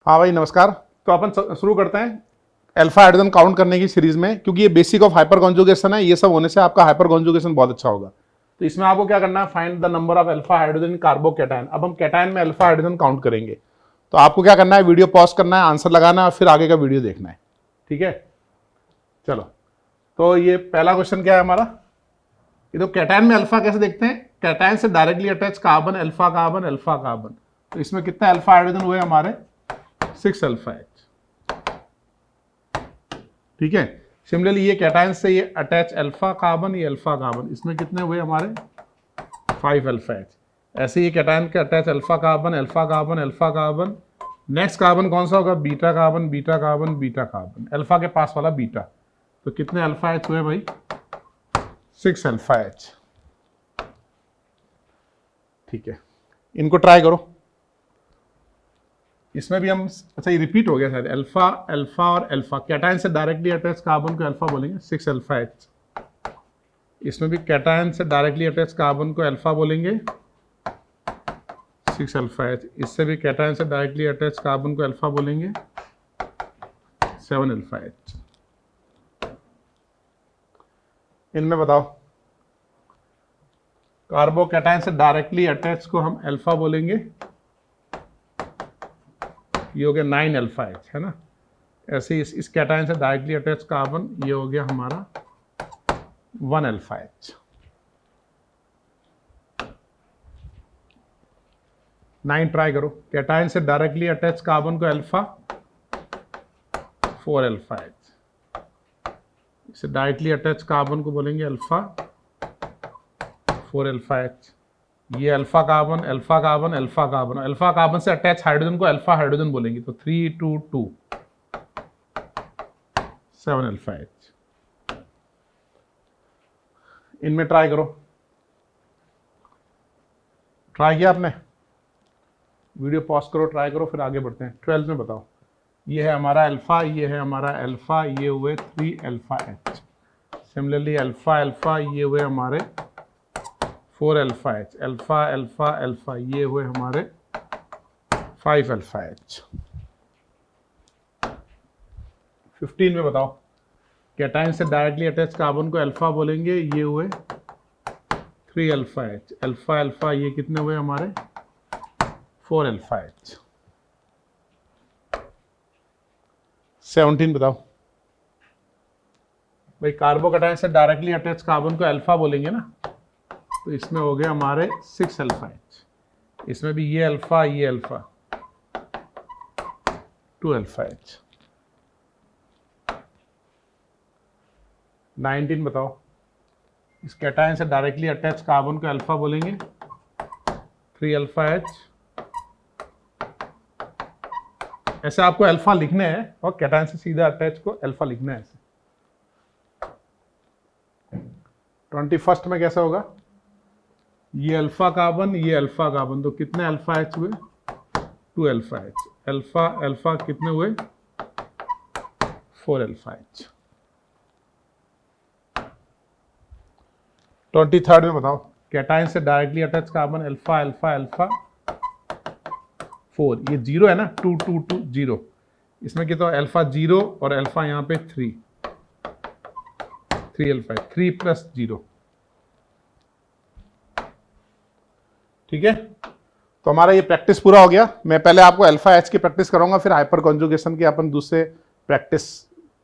हाँ भाई नमस्कार। तो अपन शुरू करते हैं अल्फा हाइड्रोजन काउंट करने की सीरीज में, क्योंकि ये बेसिक ऑफ हाइपर कॉन्जुगेशन है। ये सब होने से आपका हाइपर कॉन्जुगेशन बहुत अच्छा होगा। तो इसमें आपको क्या करना है, find the number of alpha hydrogen carbocation. अब हम कैटायन में अल्फा हाइड्रोजन काउंट करेंगे। तो आपको क्या करना है, वीडियो पॉज करना है, आंसर लगाना है और फिर आगे का वीडियो देखना है। ठीक है, चलो। तो ये पहला क्वेश्चन क्या है हमारा, ये तो कैटायन में अल्फा कैसे देखते हैं, कैटायन से directly attach carbon, alpha carbon alpha carbon. तो इसमें कितने अल्फा हाइड्रोजन हुए हमारे, 6 अल्फा एच। ठीक है, सिमिलरली ये कैटायन से ये अटैच अल्फा कार्बन, ये अल्फा कार्बन, इसमें कितने हुए हमारे 5 अल्फा एच। ऐसे ये कैटायन के attach alpha carbon alpha carbon alpha carbon. Next carbon कौन सा होगा, beta carbon beta carbon beta carbon, alpha के पास वाला बीटा। तो कितने अल्फा एच हुए भाई, 6 अल्फा एच। ठीक है, इनको ट्राई करो। इसमें भी हम, अच्छा ये रिपीट हो गया शायद, अल्फा अल्फा और अल्फा। कैटायन से डायरेक्टली अटैच कार्बन को अल्फा बोलेंगे, 6 अल्फा एच। इसमें भी कैटायन से डायरेक्टली अटैच कार्बन को अल्फा बोलेंगे, 6 अल्फा एच। इससे भी कैटायन से डायरेक्टली अटैच कार्बन को अल्फा बोलेंगे, 7 अल्फा एच। इनमें बताओ, कार्बोकैटायन से डायरेक्टली अटैच को हम अल्फा बोलेंगे, ये हो गया 9 अल्फा एच, है ना। ऐसे ही इस कैटायन से डायरेक्टली अटैच कार्बन, ये हो गया हमारा 1 अल्फा एच। 9 ट्राई करो। कैटायन से डायरेक्टली अटैच कार्बन को अल्फा, 4 अल्फा एच। इसे डायरेक्टली अटैच कार्बन को बोलेंगे अल्फा, 4 अल्फा एच। ये alpha carbon alpha carbon alpha carbon, alpha carbon से अटैच हाइड्रोजन को अल्फा हाइड्रोजन बोलेंगे। तो 3 2 2, 7 अल्फा एच। इनमें ट्राई करो। ट्राई किया आपने, वीडियो पॉज करो, ट्राई करो, फिर आगे बढ़ते हैं। 12 में बताओ, ये है हमारा अल्फा, ये है हमारा अल्फा, ये हुए 3 alpha H. Similarly alpha alpha, ये हुए हमारे 4 alpha H, alpha alpha alpha, ये हुए हमारे 5 अल्फा एच। 15 में बताओ, कैटायन से डायरेक्टली अटैच कार्बन को अल्फा बोलेंगे, ये हुए 3 अल्फा एच, अल्फा अल्फा, ये कितने हुए हमारे 4 अल्फा एच। 17 बताओ भाई, कार्बोकैटायन से डायरेक्टली अटैच कार्बन को अल्फा बोलेंगे ना, तो इसमें हो गया हमारे 6 अल्फा एच। इसमें भी ये अल्फा ये अल्फा, 2 अल्फा एच। 19 बताओ, इस कैटायन से डायरेक्टली अटैच कार्बन को अल्फा बोलेंगे, 3 अल्फा एच। ऐसे आपको अल्फा लिखने हैं और कैटायन से सीधा अटैच को अल्फा लिखना है ऐसे। 21 में कैसा होगा, ये अल्फा कार्बन ये अल्फा कार्बन, तो कितने अल्फा एच हुए, 2 अल्फा एच। अल्फा अल्फा कितने हुए, 4 अल्फा एच। 23 में बताओ, कैटायन से directly attach carbon alpha alpha alpha 4, ये 0 है ना, 2 2 2 0। इसमें कितना, अल्फा 0 और अल्फा यहाँ पे 3 अल्फा, 3 + 0। ठीक है, तो हमारा ये प्रैक्टिस पूरा हो गया। मैं पहले आपको अल्फा एच की प्रैक्टिस कराऊंगा, फिर हाइपर कॉन्जुगेशन की अपन दूसरे प्रैक्टिस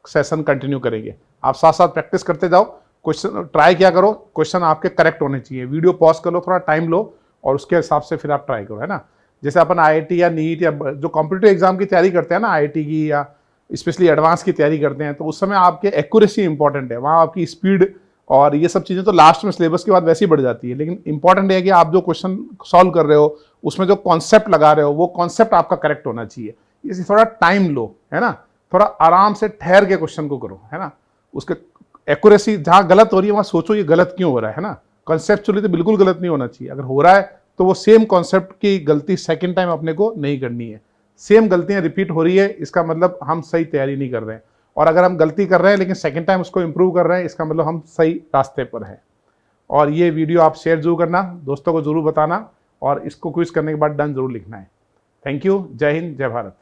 सेशन कंटिन्यू करेंगे। आप साथ साथ प्रैक्टिस करते जाओ, क्वेश्चन ट्राई किया करो, क्वेश्चन आपके करेक्ट होने चाहिए। वीडियो पॉज कर लो, थोड़ा टाइम लो और उसके हिसाब से फिर आप ट्राई करो, है ना। जैसे अपन IIT या नीट या जो कॉम्पिटिटिव एग्जाम की तैयारी करते हैं ना, IIT की या स्पेशली एडवांस की तैयारी करते हैं, तो उस समय आपके एक्यूरेसी इंपॉर्टेंट है। वहाँ आपकी स्पीड और ये सब चीज़ें तो लास्ट में सिलेबस के बाद वैसे ही बढ़ जाती है, लेकिन इंपॉर्टेंट है कि आप जो क्वेश्चन सॉल्व कर रहे हो उसमें जो कॉन्सेप्ट लगा रहे हो वो कॉन्सेप्ट आपका करेक्ट होना चाहिए। इसलिए थोड़ा टाइम लो, है ना, थोड़ा आराम से ठहर के क्वेश्चन को करो, है ना। उसके एक्यूरेसी जहाँ गलत हो रही है वहाँ सोचो ये गलत क्यों हो रहा है ना। कॉन्सेप्चुअली तो बिल्कुल गलत नहीं होना चाहिए। अगर हो रहा है तो वो सेम कॉन्सेप्ट की गलती सेकेंड टाइम अपने को नहीं करनी है। सेम गलतियां रिपीट हो रही है, इसका मतलब हम सही तैयारी नहीं कर रहे हैं। और अगर हम गलती कर रहे हैं लेकिन सेकेंड टाइम उसको इंप्रूव कर रहे हैं, इसका मतलब हम सही रास्ते पर हैं। और ये वीडियो आप शेयर जरूर करना, दोस्तों को जरूर बताना, और इसको क्विज करने के बाद डन जरूर लिखना है। थैंक यू, जय हिंद, जय भारत।